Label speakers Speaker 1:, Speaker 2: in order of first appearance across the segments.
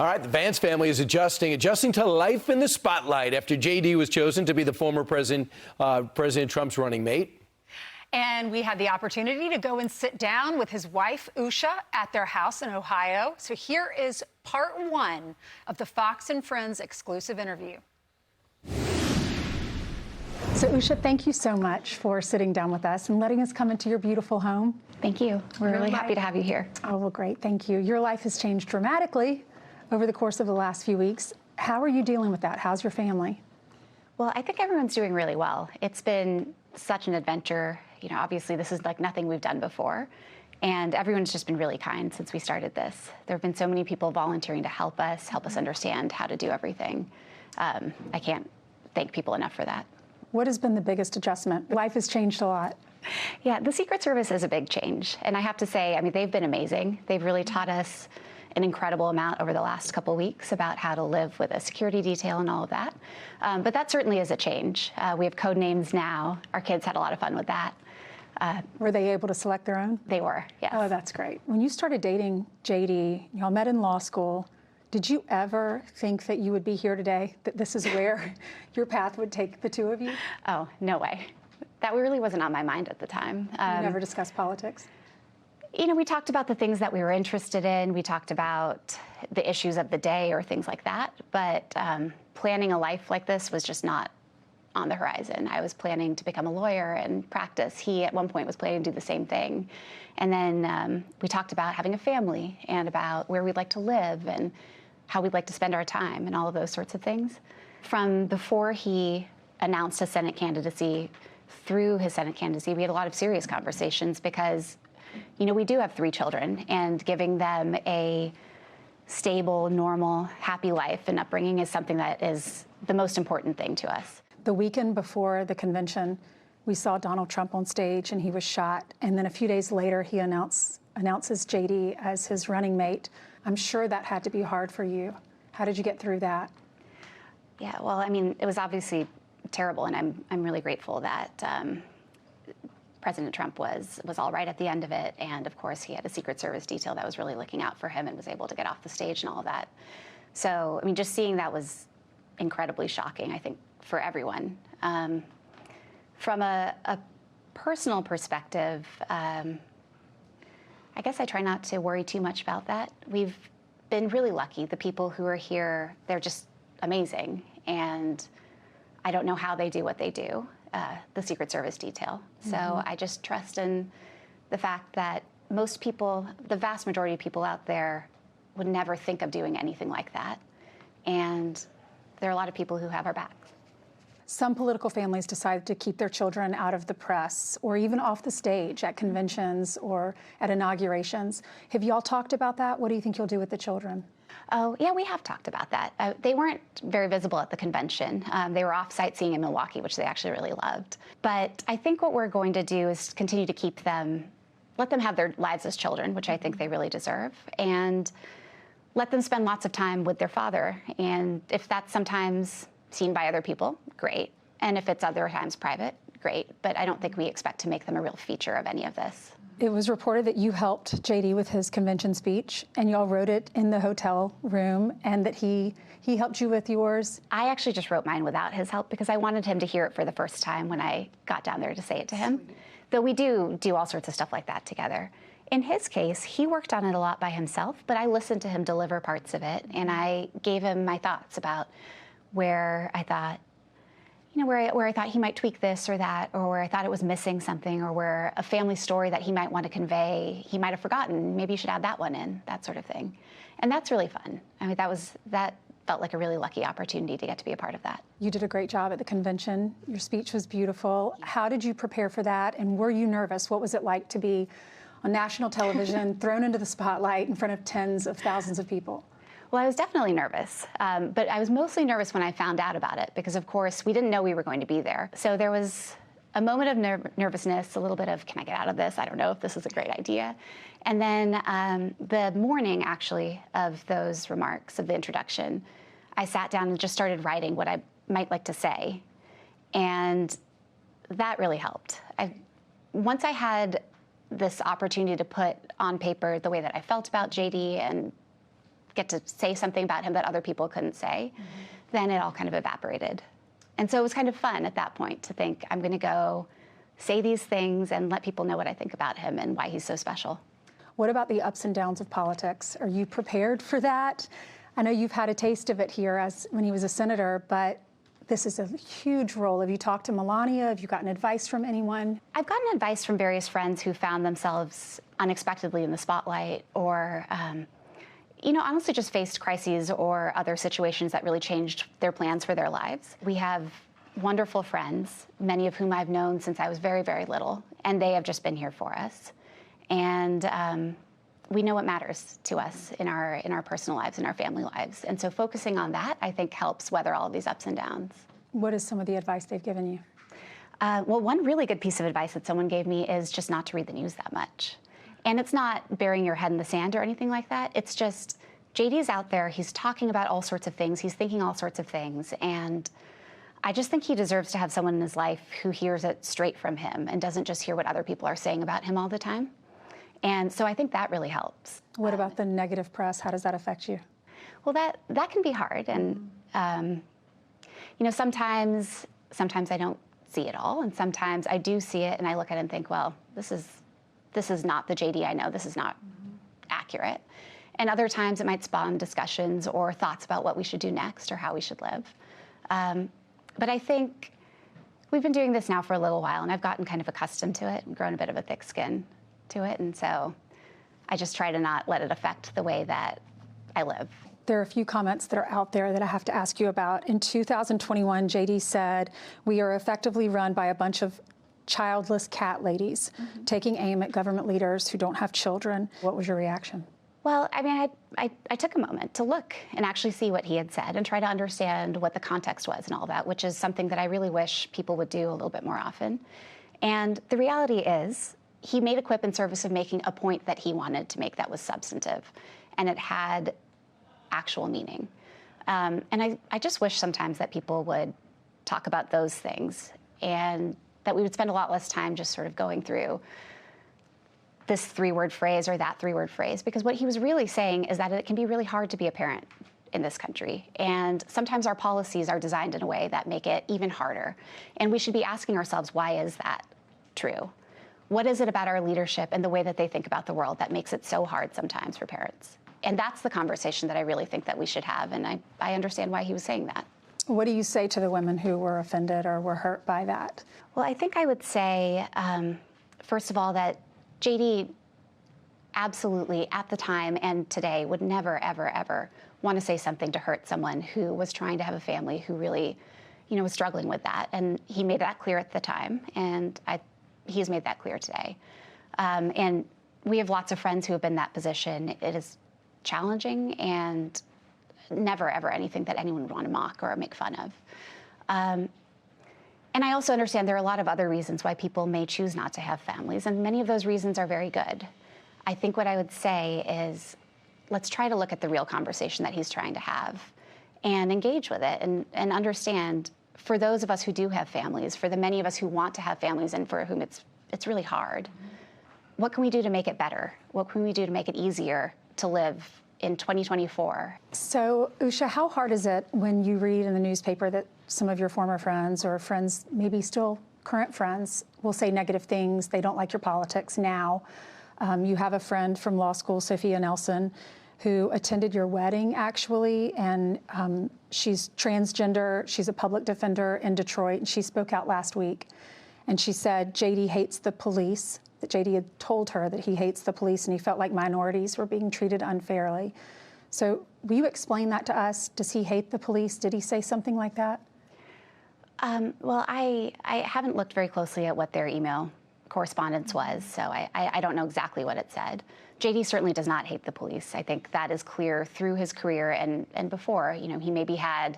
Speaker 1: All right, the Vance family is adjusting to life in the spotlight after JD was chosen to be the former President Trump's running mate.
Speaker 2: And we had the opportunity to go and sit down with his wife, Usha, at their house in Ohio. So here is part one of the Fox and Friends exclusive interview. So, Usha, thank you so much for sitting down with us and letting us come into your beautiful home.
Speaker 3: Thank you. We're really happy to have you here.
Speaker 2: Oh, well, great. Thank you. Your life has changed dramatically over the course of the last few weeks. How are you dealing with that? How's your family?
Speaker 3: Well, I think everyone's doing really well. It's been such an adventure. You know, obviously, this is like nothing we've done before. And everyone's just been really kind since we started this. There have been so many people volunteering to help us understand how to do everything. I can't thank people enough for that.
Speaker 2: What has been the biggest adjustment? Life has changed a lot.
Speaker 3: Yeah, the Secret Service is a big change. And I have to say, I mean, they've been amazing. They've really taught us an incredible amount over the last couple weeks about how to live with a security detail and all of that. But that certainly is a change. We have code names now. Our kids had a lot of fun with that.
Speaker 2: Were they able to select their own?
Speaker 3: They were, yes.
Speaker 2: Oh, that's great. When you started dating JD, y'all met in law school. Did you ever think that you would be here today, that this is where your path would take the two of you?
Speaker 3: Oh, no way. That really wasn't on my mind at the time.
Speaker 2: You never discussed politics?
Speaker 3: You know, we talked about the things that we were interested in. We talked about the issues of the day or things like that. But planning a life like this was just not on the horizon. I was planning to become a lawyer and practice. He, at one point, was planning to do the same thing. And then we talked about having a family and about where we'd like to live and how we'd like to spend our time and all of those sorts of things. From before he announced his Senate candidacy through his Senate candidacy, we had a lot of serious conversations because, you know, we do have 3 children, and giving them a stable, normal, happy life and upbringing is something that is the most important thing to us.
Speaker 2: The weekend before the convention, we saw Donald Trump on stage and he was shot. And then a few days later, he announces JD as his running mate. I'm sure that had to be hard for you. How did you get through that?
Speaker 3: Yeah, well, I mean, it was obviously terrible, and I'm really grateful that President Trump was all right at the end of it. And of course, he had a Secret Service detail that was really looking out for him and was able to get off the stage and all of that. So, I mean, just seeing that was incredibly shocking, I think, for everyone. From a personal perspective, I guess I try not to worry too much about that. We've been really lucky. The people who are here, they're just amazing. And I don't know how they do what they do, the Secret Service detail. So I just trust in the fact that most people, the vast majority of people out there, would never think of doing anything like that. And there are a lot of people who have our backs.
Speaker 2: Some political families decided to keep their children out of the press or even off the stage at conventions or at inaugurations. Have you all talked about that? What do you think you'll do with the children?
Speaker 3: Oh, yeah, we have talked about that. They weren't very visible at the convention. They were off sightseeing in Milwaukee, which they actually really loved. But I think what we're going to do is continue to keep them, let them have their lives as children, which I think they really deserve, and let them spend lots of time with their father. And if that's sometimes seen by other people, great. And if it's other times private, great. But I don't think we expect to make them a real feature of any of this.
Speaker 2: It was reported that you helped JD with his convention speech, and y'all wrote it in the hotel room, and that he helped you with yours.
Speaker 3: I actually just wrote mine without his help because I wanted him to hear it for the first time when I got down there to say it to him. Though we do all sorts of stuff like that together. In his case, he worked on it a lot by himself, but I listened to him deliver parts of it, and I gave him my thoughts about where I thought, you know, where I thought he might tweak this or that, or where I thought it was missing something, or where a family story that he might want to convey, he might have forgotten. Maybe you should add that one in, that sort of thing. And that's really fun. I mean, that felt like a really lucky opportunity to get to be a part of that.
Speaker 2: You did a great job at the convention. Your speech was beautiful. How did you prepare for that? And were you nervous? What was it like to be on national television, thrown into the spotlight in front of tens of thousands of people?
Speaker 3: Well, I was definitely nervous, but I was mostly nervous when I found out about it because, of course, we didn't know we were going to be there. So there was a moment of nervousness, a little bit of, can I get out of this? I don't know if this is a great idea. And then the morning, actually, of those remarks, of the introduction, I sat down and just started writing what I might like to say. And that really helped. Once I had this opportunity to put on paper the way that I felt about JD and get to say something about him that other people couldn't say, then it all kind of evaporated. And so it was kind of fun at that point to think, I'm going to go say these things and let people know what I think about him and why he's so special.
Speaker 2: What about the ups and downs of politics? Are you prepared for that? I know you've had a taste of it here as when he was a senator, but this is a huge role. Have you talked to Melania? Have you gotten advice from anyone?
Speaker 3: I've gotten advice from various friends who found themselves unexpectedly in the spotlight or, honestly just faced crises or other situations that really changed their plans for their lives. We have wonderful friends, many of whom I've known since I was very, very little, and they have just been here for us. And we know what matters to us in our personal lives, in our family lives. And so focusing on that, I think, helps weather all of these ups and downs.
Speaker 2: What is some of the advice they've given you?
Speaker 3: Well, one really good piece of advice that someone gave me is just not to read the news that much. And it's not burying your head in the sand or anything like that. It's just, JD's out there, he's talking about all sorts of things, he's thinking all sorts of things, and I just think he deserves to have someone in his life who hears it straight from him and doesn't just hear what other people are saying about him all the time. And so I think that really helps.
Speaker 2: What about the negative press? How does that affect you?
Speaker 3: Well, that can be hard, and sometimes I don't see it all, and sometimes I do see it, and I look at it and think, well, this is not the JD I know. This is not accurate. And other times it might spawn discussions or thoughts about what we should do next or how we should live. But I think we've been doing this now for a little while, and I've gotten kind of accustomed to it and grown a bit of a thick skin to it. And so I just try to not let it affect the way that I live.
Speaker 2: There are a few comments that are out there that I have to ask you about. In 2021, JD said, "We are effectively run by a bunch of childless cat ladies, taking aim at government leaders who don't have children." What was your reaction?
Speaker 3: Well, I mean, I took a moment to look and actually see what he had said and try to understand what the context was and all that, which is something that I really wish people would do a little bit more often. And the reality is, he made a quip in service of making a point that he wanted to make that was substantive, and it had actual meaning. And I just wish sometimes that people would talk about those things and that we would spend a lot less time just sort of going through this three-word phrase or that three-word phrase, because what he was really saying is that it can be really hard to be a parent in this country. And sometimes our policies are designed in a way that make it even harder. And we should be asking ourselves, why is that true? What is it about our leadership and the way that they think about the world that makes it so hard sometimes for parents? And that's the conversation that I really think that we should have. And I understand why he was saying that.
Speaker 2: What do you say to the women who were offended or were hurt by that?
Speaker 3: Well, I think I would say, first of all, that JD absolutely, at the time and today, would never, ever, ever want to say something to hurt someone who was trying to have a family, who really, was struggling with that. And he made that clear at the time, and he's made that clear today. And we have lots of friends who have been in that position. It is challenging and never, ever anything that anyone would want to mock or make fun of. And I also understand there are a lot of other reasons why people may choose not to have families, and many of those reasons are very good. I think what I would say is, let's try to look at the real conversation that he's trying to have and engage with it and understand, for those of us who do have families, for the many of us who want to have families and for whom it's really hard, what can we do to make it better? What can we do to make it easier to live in 2024?
Speaker 2: So, Usha, how hard is it when you read in the newspaper that some of your former friends or friends, maybe still current friends, will say negative things? They don't like your politics now. You have a friend from law school, Sophia Nelson, who attended your wedding, actually, and she's transgender. She's a public defender in Detroit, and she spoke out last week. And she said JD hates the police, that JD had told her that he hates the police and he felt like minorities were being treated unfairly. So will you explain that to us? Does he hate the police? Did he say something like that?
Speaker 3: Well, I haven't looked very closely at what their email correspondence was, so I don't know exactly what it said. JD certainly does not hate the police. I think that is clear through his career and before. He maybe had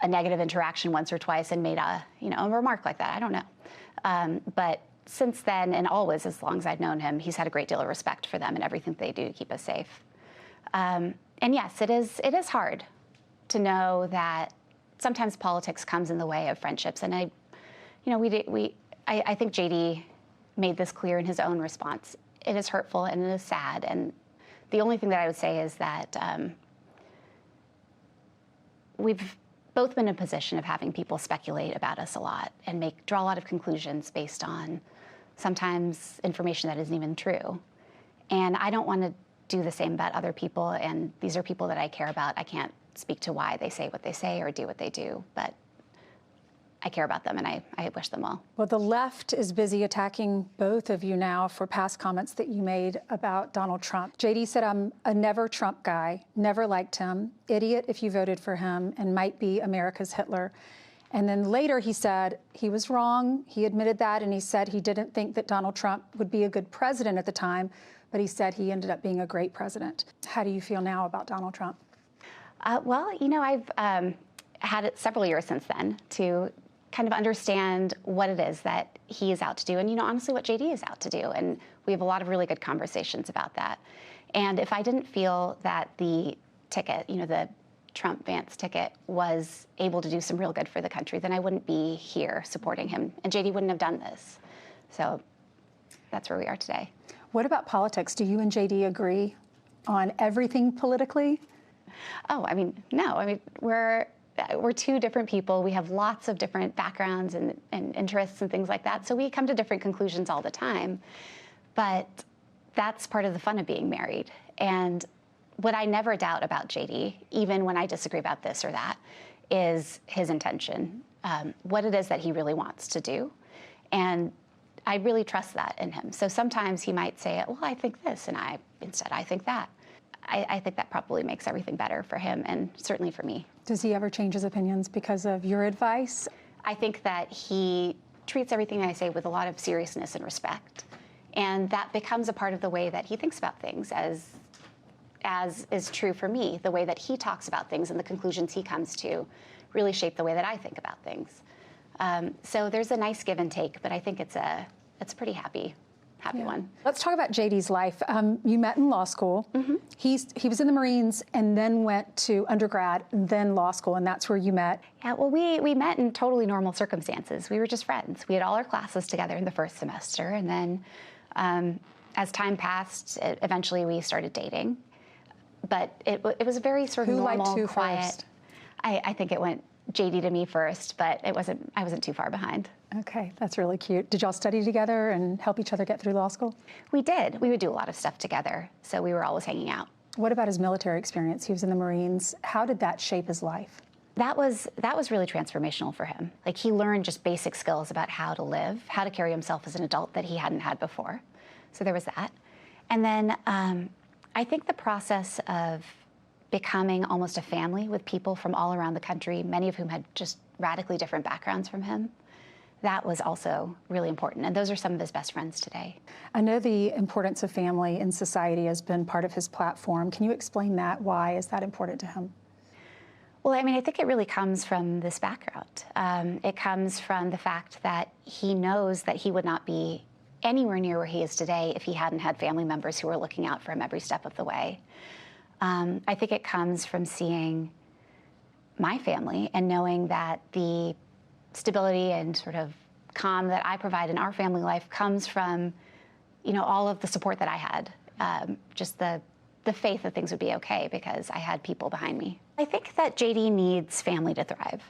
Speaker 3: a negative interaction once or twice and made a remark like that. I don't know. But since then, and always, as long as I've known him, he's had a great deal of respect for them and everything they do to keep us safe. And yes, it is hard to know that sometimes politics comes in the way of friendships. And I think JD made this clear in his own response. It is hurtful and it is sad. And the only thing that I would say is that we've both been in a position of having people speculate about us a lot and draw a lot of conclusions based on sometimes information that isn't even true. And I don't want to do the same about other people, and these are people that I care about. I can't speak to why they say what they say or do what they do, but I care about them, and I wish them well.
Speaker 2: Well, the left is busy attacking both of you now for past comments that you made about Donald Trump. JD said, "I'm a never Trump guy, never liked him, idiot if you voted for him, and might be America's Hitler." And then later he said he was wrong. He admitted that, and he said he didn't think that Donald Trump would be a good president at the time, but he said he ended up being a great president. How do you feel now about Donald Trump?
Speaker 3: Well, I've had it several years since then to kind of understand what it is that he is out to do, and honestly what JD is out to do, and we have a lot of really good conversations about that. And if I didn't feel that the ticket, the Trump-Vance ticket, was able to do some real good for the country, then I wouldn't be here supporting him, and JD wouldn't have done this. So that's where we are today.
Speaker 2: What about politics? Do you and JD agree on everything politically?
Speaker 3: Oh, no. We're two different people. We have lots of different backgrounds and interests and things like that. So we come to different conclusions all the time. But that's part of the fun of being married. And what I never doubt about JD, even when I disagree about this or that, is his intention, what it is that he really wants to do. And I really trust that in him. So sometimes he might say, well, I think this, and I think that. I think that probably makes everything better for him and certainly for me.
Speaker 2: Does he ever change his opinions because of your advice?
Speaker 3: I think that he treats everything I say with a lot of seriousness and respect. And that becomes a part of the way that he thinks about things, as is true for me. The way that he talks about things and the conclusions he comes to really shape the way that I think about things. So there's a nice give and take, but I think it's a pretty happy one.
Speaker 2: Let's talk about JD's life. You met in law school. Mm-hmm. He was in the Marines and then went to undergrad, and then law school, and that's where you met.
Speaker 3: Yeah, well, we met in totally normal circumstances. We were just friends. We had all our classes together in the first semester, and then as time passed, eventually we started dating. But it was a very sort of normal,
Speaker 2: liked who
Speaker 3: quiet.
Speaker 2: First?
Speaker 3: I think it went JD to me first, but I wasn't too far behind.
Speaker 2: Okay, that's really cute. Did y'all study together and help each other get through law school?
Speaker 3: We did. We would do a lot of stuff together, so we were always hanging out.
Speaker 2: What about his military experience? He was in the Marines. How did that shape his life?
Speaker 3: That was really transformational for him. Like, he learned just basic skills about how to live, how to carry himself as an adult that he hadn't had before. So there was that. And then I think the process of becoming almost a family with people from all around the country, many of whom had just radically different backgrounds from him, that was also really important. And those are some of his best friends today.
Speaker 2: I know the importance of family in society has been part of his platform. Can you explain that? Why is that important to him?
Speaker 3: Well, I think it really comes from this background. It comes from the fact that he knows that he would not be anywhere near where he is today if he hadn't had family members who were looking out for him every step of the way. I think it comes from seeing my family and knowing that the stability and sort of calm that I provide in our family life comes from, all of the support that I had, just the faith that things would be okay because I had people behind me. I think that JD needs family to thrive.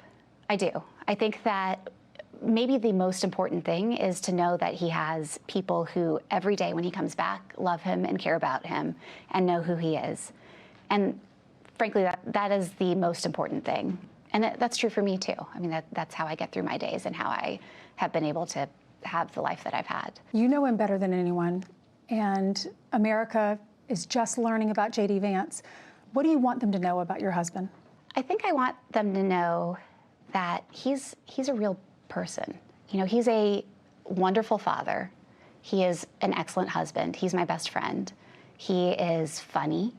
Speaker 3: I do. I think that maybe the most important thing is to know that he has people who every day when he comes back love him and care about him and know who he is. And frankly, that is the most important thing. And that's true for me too. That's how I get through my days and how I have been able to have the life that I've had.
Speaker 2: You know him better than anyone, and America is just learning about JD Vance. What do you want them to know about your husband?
Speaker 3: I think I want them to know that he's a real person. He's a wonderful father. He is an excellent husband. He's my best friend. He is funny.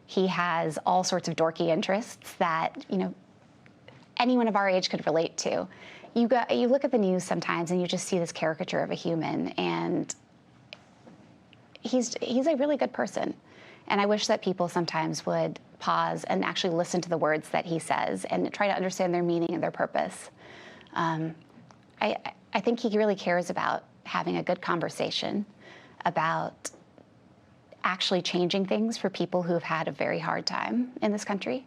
Speaker 3: He has all sorts of dorky interests that, anyone of our age could relate to. You look at the news sometimes and you just see this caricature of a human, and he's a really good person. And I wish that people sometimes would pause and actually listen to the words that he says and try to understand their meaning and their purpose. I think he really cares about having a good conversation about actually changing things for people who have had a very hard time in this country.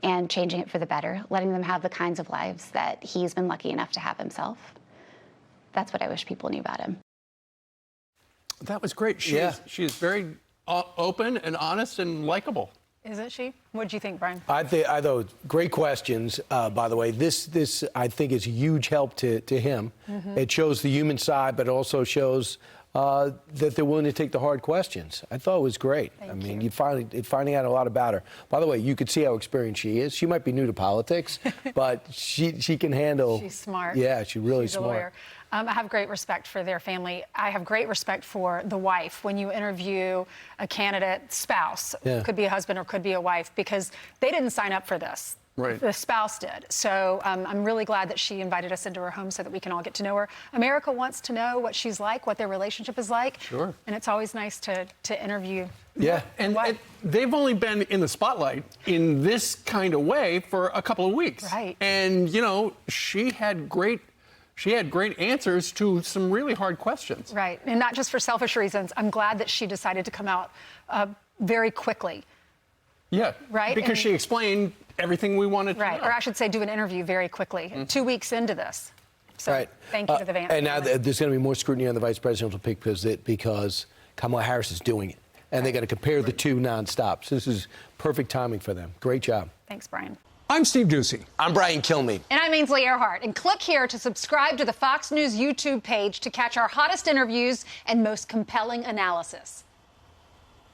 Speaker 3: and changing it for the better, letting them have the kinds of lives that he's been lucky enough to have himself. That's what I wish people knew about him.
Speaker 4: That was great. She is very open and honest and likable.
Speaker 2: Isn't she? What did you think, Brian?
Speaker 1: I thought great questions. By the way, this I think is a huge help to him. It shows the human side, but also shows that they're willing to take the hard questions. I thought it was great. I mean, you're finding out a lot about her. By the way, you could see how experienced she is. She might be new to politics, but she can handle.
Speaker 2: She's smart.
Speaker 1: Yeah, she's really
Speaker 2: She's a
Speaker 1: smart.
Speaker 2: lawyer. I have great respect for their family. I have great respect for the wife. When you interview a candidate spouse, could be a husband or could be a wife, because they didn't sign up for this.
Speaker 4: Right.
Speaker 2: The spouse did. So I'm really glad that she invited us into her home so that we can all get to know her. America wants to know what she's like, what their relationship is like.
Speaker 4: Sure.
Speaker 2: And it's always nice to interview.
Speaker 1: Yeah.
Speaker 4: And they've only been in the spotlight in this kind of way for a couple of weeks.
Speaker 2: Right.
Speaker 4: And, you know, she had great answers to some really hard questions.
Speaker 2: Right. And not just for selfish reasons. I'm glad that she decided to come out very quickly.
Speaker 4: Yeah.
Speaker 2: Right.
Speaker 4: Because she explained everything we wanted to know.
Speaker 2: Or I should say do an interview very quickly, 2 weeks into this. So thank you to the Vance
Speaker 1: And now
Speaker 2: family.
Speaker 1: there's going to be more scrutiny on the vice presidential pick because Kamala Harris is doing it. And they're going to compare the two nonstop. So this is perfect timing for them. Great job.
Speaker 2: Thanks, Brian.
Speaker 5: I'm Steve Ducey.
Speaker 1: I'm Brian Kilmeade.
Speaker 2: And I'm Ainsley Earhardt. And click here to subscribe to the Fox News YouTube page to catch our hottest interviews and most compelling analysis.